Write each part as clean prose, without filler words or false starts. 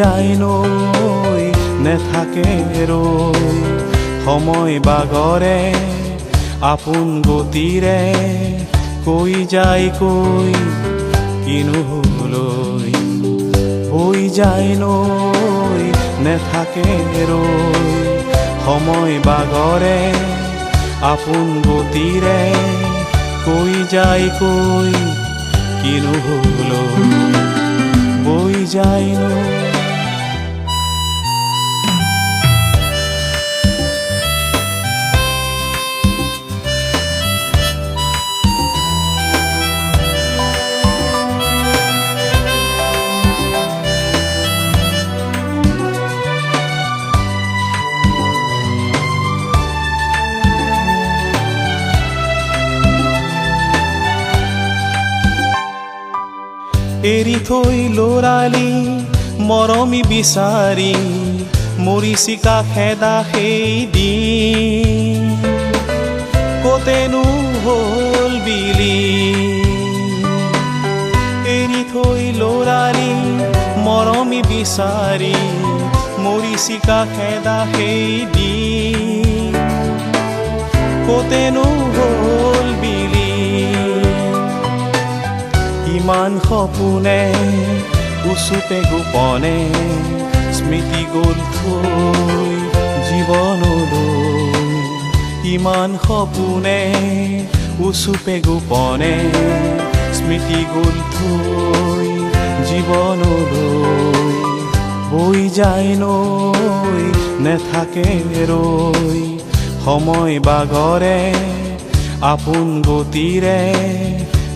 যায় নৈ নেথাকে ৰৈ সময় বাগৰে আপোন গতিৰে কৈ যায় কৈ কিনো লৈ বৈ যায় নৈ নেথাকে ৰৈ সময় বাগৰে আপোন গতিৰে কৈ যায় কৈ কিনো লৈ বৈ যায় নৈ এৰি থৈ লৰালি মৰমি বিচাৰি মৰিচিকা খেদা সেই দিন কতেনো হ'ল বিলি এৰি থৈ লৰালি মৰমি বিচাৰি মৰিচিকা খেদা সেই দিন কতেনো হ'ল বিলি ইমান সপোনে উচুপে গোপনে স্মৃতি গ'ল থৈ জীৱনলৈ ইমান সপোনে উচুপে গোপনে স্মৃতি গ'ল থৈ জীৱনলৈ বৈ যায় নৈ নেথাকে ৰৈ সময় বাগৰে আপোন গতিৰে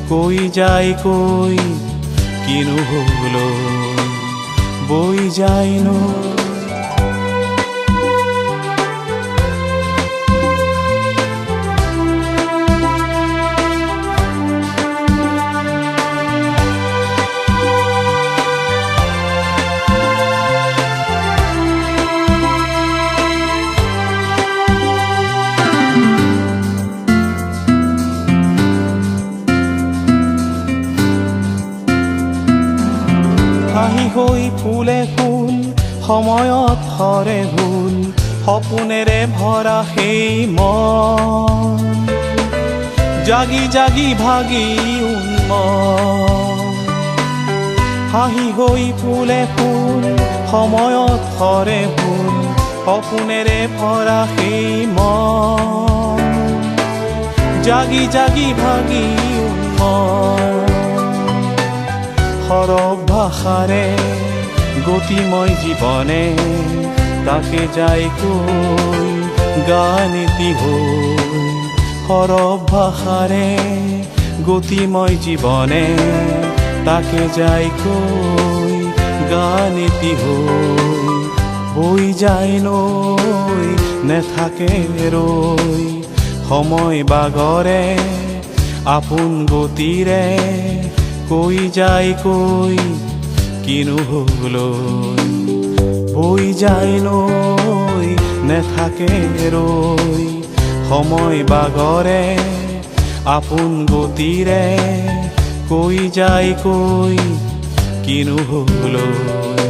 কৈ যায় কৈ কিনো লৈ বৈ যায় নৈ হাঁহি হৈ ফুলে ফুল সময়ত হৰে ভুল সপোনেৰে ভৰা সেই মন জাগি জাগি ভাগি উন্মন হাঁহি হৈ ফুলে ফুল সময়ত হৰে ভুল সপোনেৰে ভৰা সেই মন জাগি জাগি ভাগি উন্মন সৰৱ ভাষাৰে গতিময় জীৱনে তাকে যায় কৈ গান এটি হৈ সৰৱ ভাষাৰে গতিময় জীৱনে তাকে যায় কৈ গান এটি হৈ বৈ যায় নৈ নেথাকে ৰৈ সময় বাগৰে আপোন গতিৰে কৈ যায় কৈ কিনো লৈ বৈ যায় নৈ নেথাকে ৰৈ সময় বাগৰে আপোন গতিৰে কৈ যায় কৈ কিনো লৈ